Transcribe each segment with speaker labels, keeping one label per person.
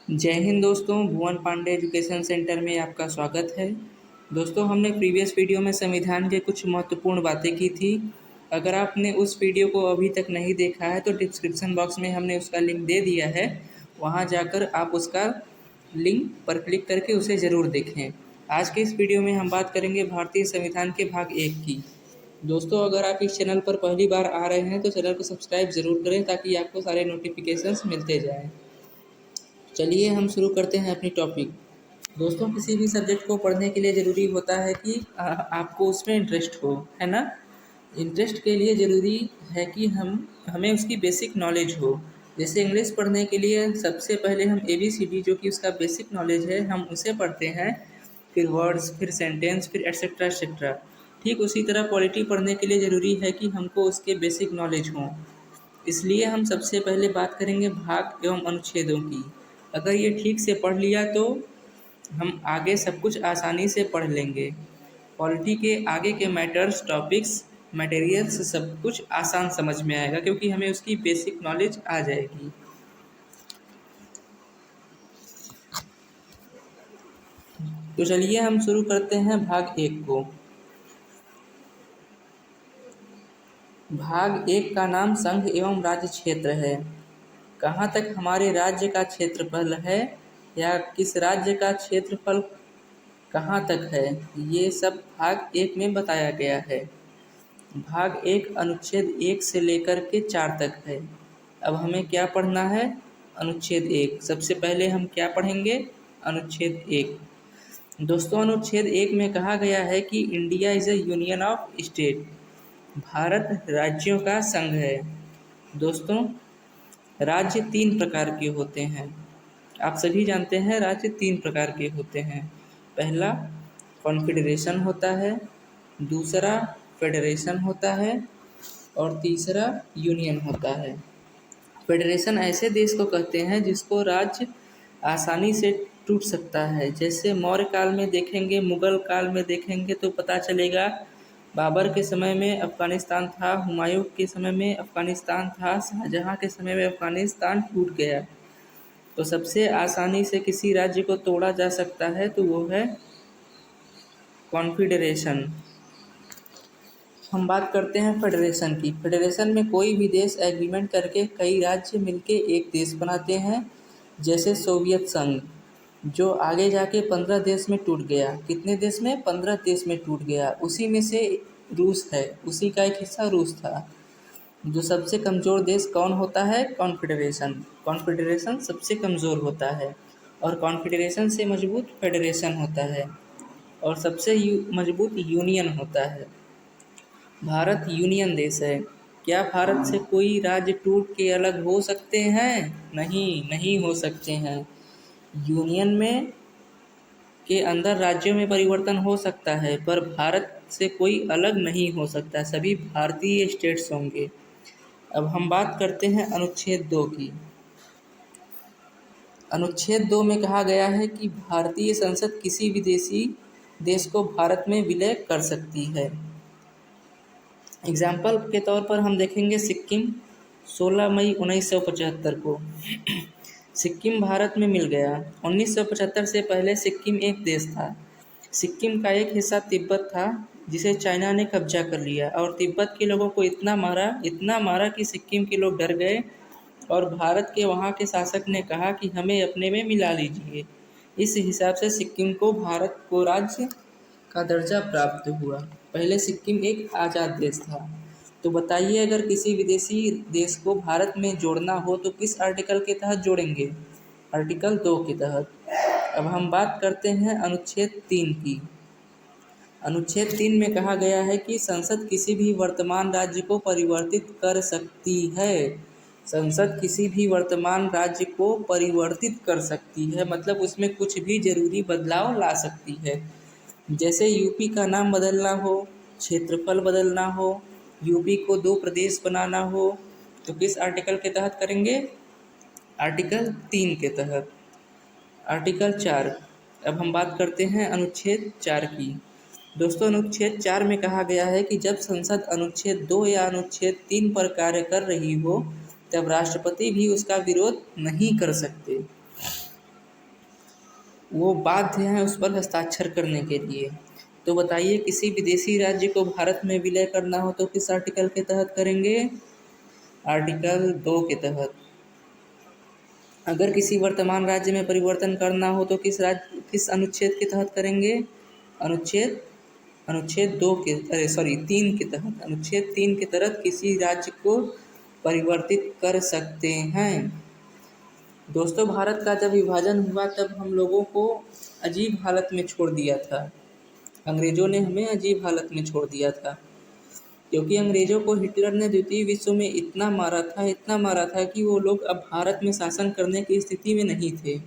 Speaker 1: जय हिंद दोस्तों, भुवन Pandey education centre में आपका स्वागत है। दोस्तों, हमने प्रीवियस वीडियो में संविधान के कुछ महत्वपूर्ण बातें की थी। अगर आपने उस वीडियो को अभी तक नहीं देखा है तो डिस्क्रिप्शन बॉक्स में हमने उसका लिंक दे दिया है, वहां जाकर आप उसका लिंक पर क्लिक करके उसे ज़रूर देखें। आज के इस वीडियो में हम बात करेंगे भारतीय संविधान के भाग 1 की। दोस्तों, अगर आप इस चैनल पर पहली बार आ रहे हैं तो चैनल को सब्सक्राइब ज़रूर करें ताकि आपको सारे नोटिफिकेशंस मिलते जाएं। चलिए हम शुरू करते हैं अपनी टॉपिक। दोस्तों, किसी भी सब्जेक्ट को पढ़ने के लिए ज़रूरी होता है कि आपको उसमें इंटरेस्ट हो, है ना। इंटरेस्ट के लिए ज़रूरी है कि हमें उसकी बेसिक नॉलेज हो। जैसे इंग्लिश पढ़ने के लिए सबसे पहले हम ABCD, जो कि उसका बेसिक नॉलेज है, हम उसे पढ़ते हैं, फिर वर्ड्स, फिर सेंटेंस, फिर एट्सेट्रा एट्सेट्रा। ठीक उसी तरह पॉलिटी पढ़ने के लिए ज़रूरी है कि हमको उसके बेसिक नॉलेज हों। इसलिए हम सबसे पहले बात करेंगे भाग एवं अनुच्छेदों की। अगर ये ठीक से पढ़ लिया तो हम आगे सब कुछ आसानी से पढ़ लेंगे। पॉलिटी के आगे के मैटर्स, टॉपिक्स, मटेरियल्स सब कुछ आसान समझ में आएगा क्योंकि हमें उसकी बेसिक नॉलेज आ जाएगी। तो चलिए हम शुरू करते हैं भाग 1 को। भाग 1 का नाम संघ एवं राज्य क्षेत्र है। कहाँ तक हमारे राज्य का क्षेत्रफल है या किस राज्य का क्षेत्रफल कहाँ तक है, ये सब भाग 1 में बताया गया है। भाग 1 अनुच्छेद 1 से लेकर के 4 तक है। अब हमें क्या पढ़ना है? अनुच्छेद 1। सबसे पहले हम क्या पढ़ेंगे? अनुच्छेद 1। दोस्तों, अनुच्छेद 1 में कहा गया है कि India is A union of state. Bharat राज्यों का संघ है। दोस्तों, राज्य 3 प्रकार के होते हैं। आप सभी जानते हैं राज्य 3 प्रकार के होते हैं। पहला कॉन्फेडरेशन होता है, दूसरा फेडरेशन होता है और तीसरा यूनियन होता है। फेडरेशन ऐसे देश को कहते हैं जिसको राज्य आसानी से टूट सकता है। जैसे मौर्य काल में देखेंगे, मुगल काल में देखेंगे तो पता चलेगा, बाबर के समय में अफ़गानिस्तान था, हुमायूं के समय में अफ़गानिस्तान था, शाहजहाँ के समय में अफ़गानिस्तान टूट गया। तो सबसे आसानी से किसी राज्य को तोड़ा जा सकता है तो वो है कॉन्फेडरेशन। हम बात करते हैं फेडरेशन की। फेडरेशन में कोई भी देश एग्रीमेंट करके कई राज्य मिलके एक देश बनाते हैं। जैसे सोवियत संघ, जो आगे जाके 15 देश में टूट गया। कितने देश में? 15 देश में टूट गया। उसी में से रूस है, उसी का एक हिस्सा रूस था। जो सबसे कमज़ोर देश कौन होता है? कॉन्फेडरेशन। कॉन्फेडरेशन सबसे कमज़ोर होता है और कॉन्फेडरेशन से मजबूत फेडरेशन होता है और सबसे मजबूत यूनियन होता है। भारत यूनियन देश है। क्या भारत से कोई राज्य टूट के अलग हो सकते हैं? नहीं हो सकते हैं। यूनियन में के अंदर राज्यों में परिवर्तन हो सकता है पर भारत से कोई अलग नहीं हो सकता, सभी भारतीय स्टेट्स होंगे। अब हम बात करते हैं अनुच्छेद 2 की। अनुच्छेद 2 में कहा गया है कि भारतीय संसद किसी विदेशी देश को भारत में विलय कर सकती है। एग्जाम्पल के तौर पर हम देखेंगे सिक्किम। 16 मई 1975 को सिक्किम भारत में मिल गया। 1975 से पहले सिक्किम एक देश था। सिक्किम का एक हिस्सा तिब्बत था जिसे चाइना ने कब्जा कर लिया और तिब्बत के लोगों को इतना मारा कि सिक्किम के लोग डर गए और भारत के वहाँ के शासक ने कहा कि हमें अपने में मिला लीजिए। इस हिसाब से सिक्किम को भारत को राज्य का दर्जा प्राप्त हुआ। पहले सिक्किम एक आज़ाद देश था। तो बताइए, अगर किसी विदेशी देश को भारत में जोड़ना हो तो किस आर्टिकल के तहत जोड़ेंगे? आर्टिकल 2 के तहत। अब हम बात करते हैं अनुच्छेद 3 की। अनुच्छेद 3 में कहा गया है कि संसद किसी भी वर्तमान राज्य को परिवर्तित कर सकती है। संसद किसी भी वर्तमान राज्य को परिवर्तित कर सकती है, मतलब उसमें कुछ भी जरूरी बदलाव ला सकती है। जैसे यूपी का नाम बदलना हो, क्षेत्रफल बदलना हो, यूपी को 2 प्रदेश बनाना हो, तो किस आर्टिकल के तहत करेंगे? आर्टिकल 3 के तहत। आर्टिकल 4। अब हम बात करते हैं अनुच्छेद 4 की। दोस्तों, अनुच्छेद 4 में कहा गया है कि जब संसद अनुच्छेद 2 या अनुच्छेद 3 पर कार्य कर रही हो तब राष्ट्रपति भी उसका विरोध नहीं कर सकते। वो बाध्य हैं उस पर हस्ताक्षर करने के लिए। तो बताइए, किसी विदेशी राज्य को भारत में विलय करना हो तो किस आर्टिकल के तहत करेंगे? आर्टिकल 2 के तहत। अगर किसी वर्तमान राज्य में परिवर्तन करना हो तो किस अनुच्छेद के तहत करेंगे? अनुच्छेद अनुच्छेद 2 के 3 के तहत। अनुच्छेद 3 के तहत किसी राज्य को परिवर्तित कर सकते हैं। दोस्तों, भारत का जब विभाजन हुआ तब हम लोगों को अजीब हालत में छोड़ दिया था। अंग्रेज़ों ने हमें अजीब हालत में छोड़ दिया था, क्योंकि अंग्रेज़ों को हिटलर ने द्वितीय विश्व में इतना मारा था कि वो लोग अब भारत में शासन करने की स्थिति में नहीं थे।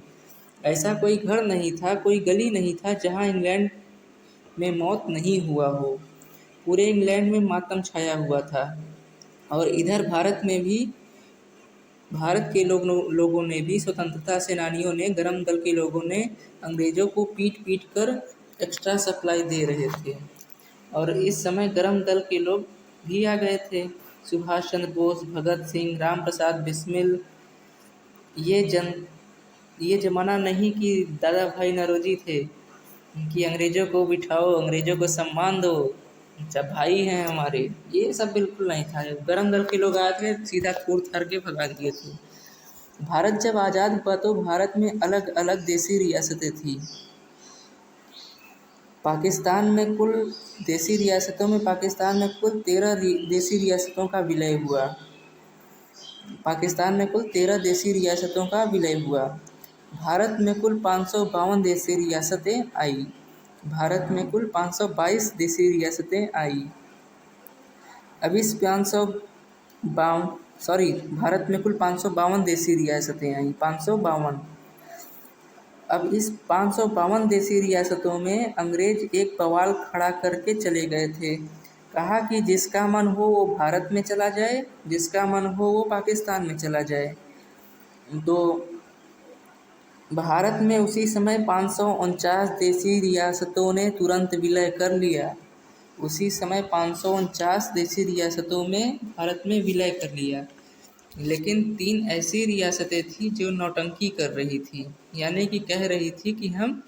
Speaker 1: ऐसा कोई घर नहीं था, कोई गली नहीं था जहाँ इंग्लैंड में मौत नहीं हुआ हो। पूरे इंग्लैंड में मातम छाया हुआ था। और इधर भारत के लोगों ने भी, स्वतंत्रता सेनानियों ने, गरम दल के लोगों ने अंग्रेज़ों को पीट कर एक्स्ट्रा सप्लाई दे रहे थे। और इस समय गरम दल के लोग भी आ गए थे। सुभाष चंद्र बोस, भगत सिंह, राम प्रसाद बिस्मिल। ये ज़माना नहीं कि दादा भाई नौरोजी थे कि अंग्रेज़ों को बिठाओ, अंग्रेज़ों को सम्मान दो, अच्छा भाई हैं हमारे। ये सब बिल्कुल नहीं था। गरम दल के लोग आए थे, सीधा तोड़ थाड़ के भगा दिए थे। भारत जब आज़ाद हुआ तो भारत में अलग अलग देसी रियासतें थी। पाकिस्तान में कुल 13 देसी रियासतों का विलय हुआ। पाकिस्तान में कुल 13 देसी रियासतों का विलय हुआ। भारत में कुल 552 देसी रियासतें आई। भारत में कुल 522 देसी रियासतें आई। अब इस 552 भारत में कुल 552 देसी रियासतें आई। 552। अब इस 552 देसी रियासतों में अंग्रेज एक बवाल खड़ा करके चले गए थे। कहा कि जिसका मन हो वो भारत में चला जाए, जिसका मन हो वो पाकिस्तान में चला जाए। तो भारत में उसी समय 549 देसी रियासतों ने तुरंत विलय कर लिया। उसी समय 549 देसी रियासतों में भारत में विलय कर लिया। लेकिन 3 ऐसी रियासतें थी जो नौटंकी कर रही थी, यानी कि कह रही थी कि हम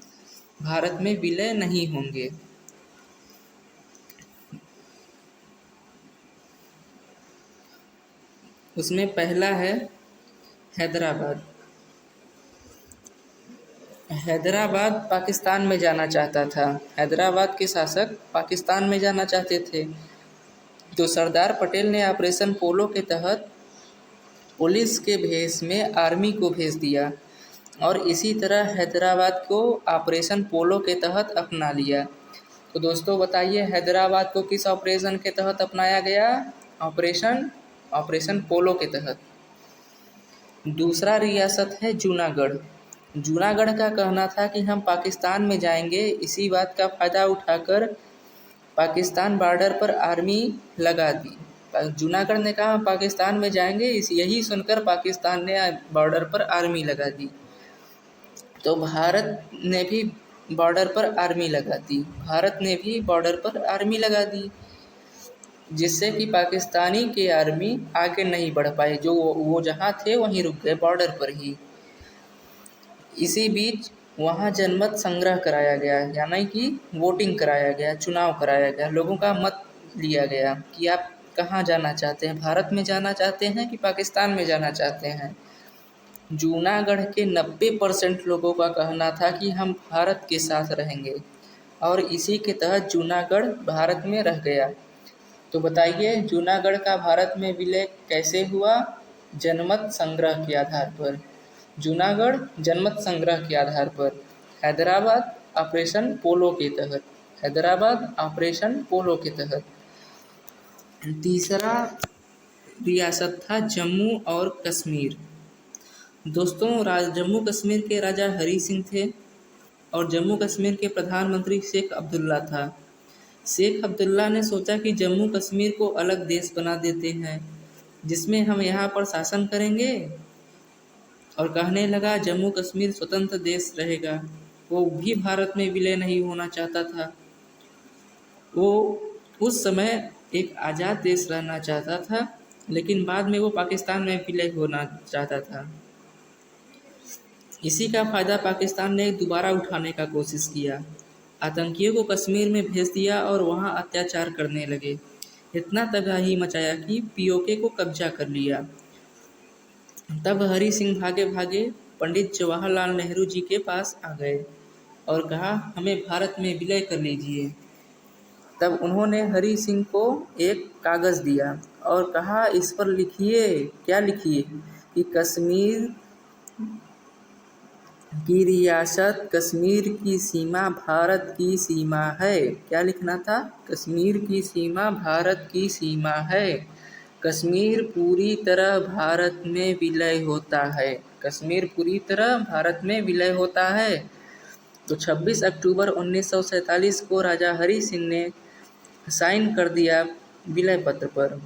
Speaker 1: भारत में विलय नहीं होंगे। उसमें पहला है हैदराबाद। हैदराबाद पाकिस्तान में जाना चाहता था। हैदराबाद के शासक पाकिस्तान में जाना चाहते थे। तो सरदार पटेल ने ऑपरेशन पोलो के तहत पुलिस के भेष में आर्मी को भेज दिया और इसी तरह हैदराबाद को ऑपरेशन पोलो के तहत अपना लिया। तो दोस्तों बताइए, हैदराबाद को किस ऑपरेशन के तहत अपनाया गया? ऑपरेशन पोलो के तहत। दूसरा रियासत है जूनागढ़। जूनागढ़ का कहना था कि हम पाकिस्तान में जाएंगे। इसी बात का फ़ायदा उठाकर पाकिस्तान बॉर्डर पर आर्मी लगा दी। जूनागढ़ ने कहा हम पाकिस्तान में जाएंगे, यही सुनकर पाकिस्तान ने बॉर्डर पर आर्मी लगा दी। तो भारत ने भी बॉर्डर पर आर्मी लगा दी, जिससे कि पाकिस्तानी के आर्मी आगे नहीं बढ़ पाए। जो वो जहाँ थे वहीं रुक गए, बॉर्डर पर ही। इसी बीच वहाँ जनमत संग्रह कराया गया, यानी कि वोटिंग कराया गया, चुनाव कराया गया, लोगों का मत लिया गया कि आप कहाँ जाना चाहते हैं, भारत में जाना चाहते हैं कि पाकिस्तान में जाना चाहते हैं। जूनागढ़ के 90% लोगों का कहना था कि हम भारत के साथ रहेंगे और इसी के तहत जूनागढ़ भारत में रह गया। तो बताइए, जूनागढ़ का भारत में विलय कैसे हुआ? जनमत संग्रह के आधार पर। जूनागढ़ जनमत संग्रह के आधार पर। हैदराबाद ऑपरेशन पोलो के तहत। तीसरा रियासत था जम्मू और कश्मीर। दोस्तों, जम्मू कश्मीर के राजा हरी सिंह थे और जम्मू कश्मीर के प्रधानमंत्री शेख अब्दुल्ला था। शेख अब्दुल्ला ने सोचा कि जम्मू कश्मीर को अलग देश बना देते हैं, जिसमें हम यहाँ पर शासन करेंगे, और कहने लगा जम्मू कश्मीर स्वतंत्र देश रहेगा। वो भी भारत में विलय नहीं होना चाहता था। वो उस समय एक आज़ाद देश रहना चाहता था, लेकिन बाद में वो पाकिस्तान में विलय होना चाहता था। इसी का फ़ायदा पाकिस्तान ने दोबारा उठाने का कोशिश किया। आतंकियों को कश्मीर में भेज दिया और वहाँ अत्याचार करने लगे। इतना तबाही मचाया कि पीओके को कब्जा कर लिया। तब हरि सिंह भागे भागे पंडित जवाहरलाल नेहरू जी के पास आ गए और कहा, हमें भारत में विलय कर लीजिए। तब उन्होंने हरि सिंह को एक कागज़ दिया और कहा, इस पर लिखिए। क्या लिखिए? कि कश्मीर की रियासत, कश्मीर की सीमा भारत की सीमा है। क्या लिखना था? कश्मीर की सीमा भारत की सीमा है। कश्मीर पूरी तरह भारत में विलय होता है। कश्मीर पूरी तरह भारत में विलय होता है। तो 26 अक्टूबर 1947 को राजा हरि सिंह ने साइन कर दिया विलय पत्र पर,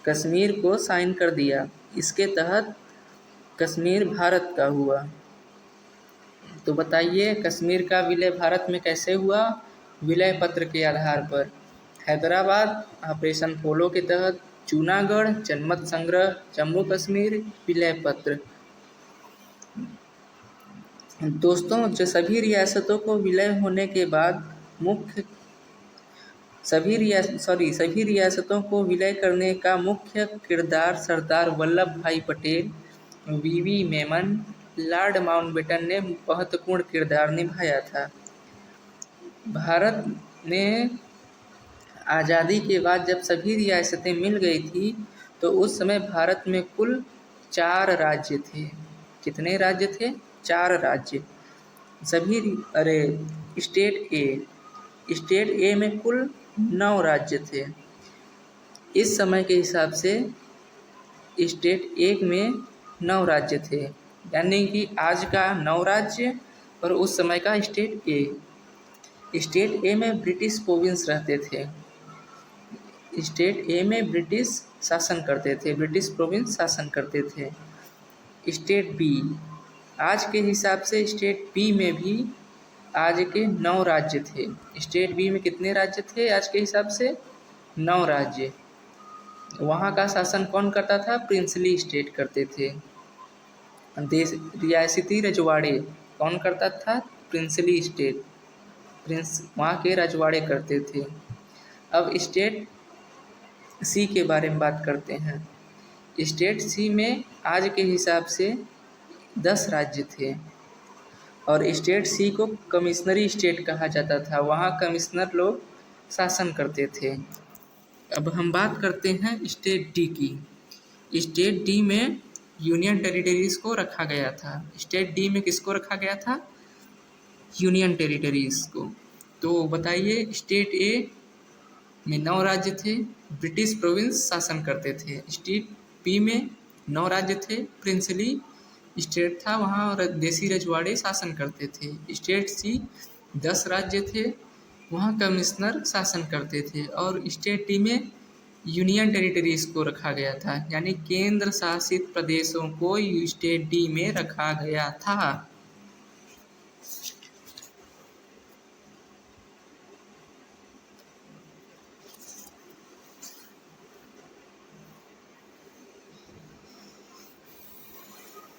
Speaker 1: कश्मीर को साइन कर दिया। इसके तहत कश्मीर भारत का हुआ। तो बताइए, कश्मीर का विलय भारत में कैसे हुआ? विलय पत्र के आधार पर। हैदराबाद ऑपरेशन पोलो के तहत, जूनागढ़ जनमत संग्रह, जम्मू कश्मीर विलय पत्र। दोस्तों, जो सभी रियासतों को विलय होने के बाद सभी रियासतों को विलय करने का मुख्य किरदार सरदार वल्लभ भाई पटेल, वीवी मेमन, लॉर्ड माउंटबेटन ने महत्वपूर्ण किरदार निभाया था। भारत ने आज़ादी के बाद जब सभी रियासतें मिल गई थी तो उस समय भारत में कुल 4 राज्य थे। कितने राज्य थे? 4 राज्य। स्टेट ए में कुल 9 राज्य थे। इस समय के हिसाब से स्टेट ए में 9 राज्य थे, यानी कि आज का 9 राज्य और उस समय का स्टेट ए। स्टेट ए में ब्रिटिश प्रोविंस रहते थे। स्टेट ए में ब्रिटिश शासन करते थे, ब्रिटिश प्रोविंस शासन करते थे। स्टेट बी, आज के हिसाब से स्टेट बी में भी आज के 9 राज्य थे। स्टेट बी में कितने राज्य थे आज के हिसाब से? 9 राज्य। वहाँ का शासन कौन करता था? प्रिंसली स्टेट करते थे। रियासती रजवाड़े कौन करता था? प्रिंसली स्टेट, वहाँ के रजवाड़े करते थे। अब स्टेट सी के बारे में बात करते हैं। स्टेट सी में आज के हिसाब से 10 राज्य थे और स्टेट सी को कमिश्नरी स्टेट कहा जाता था। वहाँ कमिश्नर लोग शासन करते थे। अब हम बात करते हैं स्टेट डी की। स्टेट डी में यूनियन टेरिटरीज को रखा गया था। स्टेट डी में किसको रखा गया था? यूनियन टेरिटरीज को। तो बताइए, स्टेट ए में 9 राज्य थे, ब्रिटिश प्रोविंस शासन करते थे। स्टेट बी में 9 राज्य थे, प्रिंसली स्टेट था, वहाँ देसी रजवाड़े शासन करते थे। स्टेट सी 10 राज्य थे, वहाँ कमिश्नर शासन करते थे। और स्टेट डी में यूनियन टेरिटरीज को रखा गया था, यानी केंद्र शासित प्रदेशों को स्टेट डी में रखा गया था।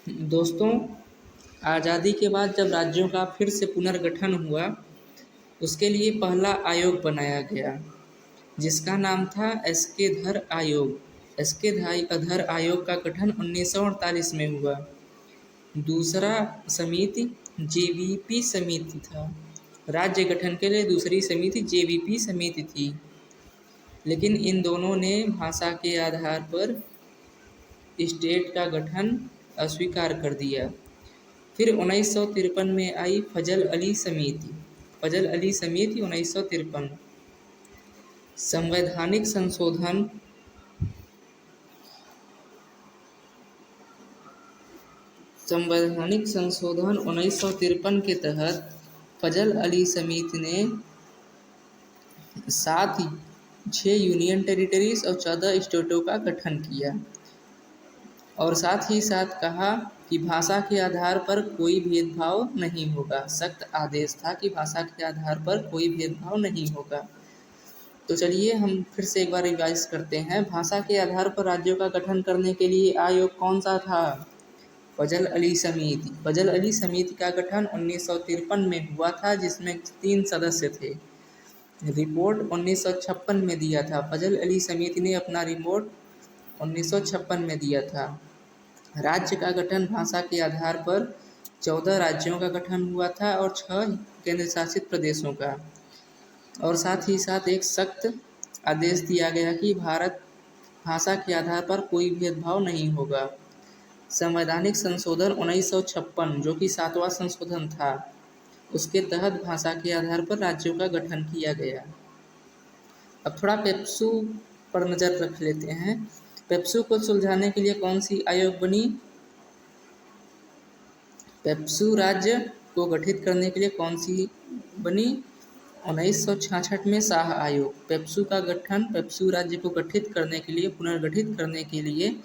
Speaker 1: दोस्तों, आज़ादी के बाद जब राज्यों का फिर से पुनर्गठन हुआ, उसके लिए पहला आयोग बनाया गया जिसका नाम था एस.के. धर आयोग। एस.के. धर आयोग का गठन 1948 में हुआ। दूसरा समिति जेवीपी समिति था। राज्य गठन के लिए दूसरी समिति जेवीपी समिति थी, लेकिन इन दोनों ने भाषा के आधार पर स्टेट का गठन अस्वीकार कर दिया। फिर 1953 में आई फजल अली समिति। फजल अली समिति 1953। संवैधानिक संशोधन संवैधानिक संशोधन 1953 के तहत फजल अली समिति ने 6 यूनियन टेरिटरीज और 14 स्टेटों का गठन किया और साथ ही साथ कहा कि भाषा के आधार पर कोई भेदभाव नहीं होगा। सख्त आदेश था कि भाषा के आधार पर कोई भेदभाव नहीं होगा। तो चलिए हम फिर से एक बार रिवाइज करते हैं। भाषा के आधार पर राज्यों का गठन करने के लिए आयोग कौन सा था? फजल अली समिति। फजल अली समिति का गठन 1953 में हुआ था, जिसमें 3 सदस्य थे। रिपोर्ट 1956 में दिया था। फजल अली समिति ने अपना रिपोर्ट 1956 में दिया था। राज्य का गठन भाषा के आधार पर 14 राज्यों का गठन हुआ था और 6 केंद्र शासित प्रदेशों का। और साथ ही साथ एक सख्त आदेश दिया गया कि भारत भाषा के आधार पर कोई भेदभाव नहीं होगा। संवैधानिक संशोधन 1956 जो कि 7वां संशोधन था, उसके तहत भाषा के आधार पर राज्यों का गठन किया गया। अब थोड़ा पेप्सू पर नज़र रख लेते हैं। पेप्सू को सुलझाने के लिए कौन सी आयोग बनी? पेप्सू राज्य को गठित करने के लिए कौन सी बनी? 1966 में शाह आयोग। पेप्सू का गठन पेप्सू राज्य को गठित करने के लिए, पुनर्गठित करने के लिए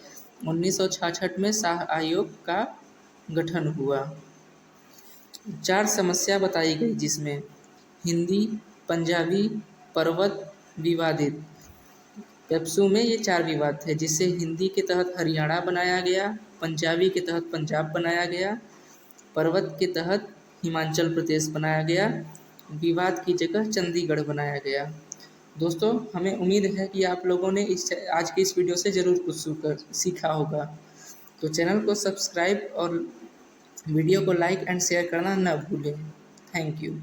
Speaker 1: 1966 में शाह आयोग का गठन हुआ। 4 समस्या बताई गई, जिसमें हिंदी, पंजाबी, पर्वत, विवादित। पेप्सू में ये 4 विवाद थे, जिससे हिंदी के तहत हरियाणा बनाया गया, पंजाबी के तहत पंजाब बनाया गया, पर्वत के तहत हिमाचल प्रदेश बनाया गया, विवाद की जगह चंडीगढ़ बनाया गया। दोस्तों, हमें उम्मीद है कि आप लोगों ने आज की इस वीडियो से ज़रूर कुछ सीखा होगा। तो चैनल को सब्सक्राइब और वीडियो को लाइक एंड शेयर करना न भूलें। Thank you.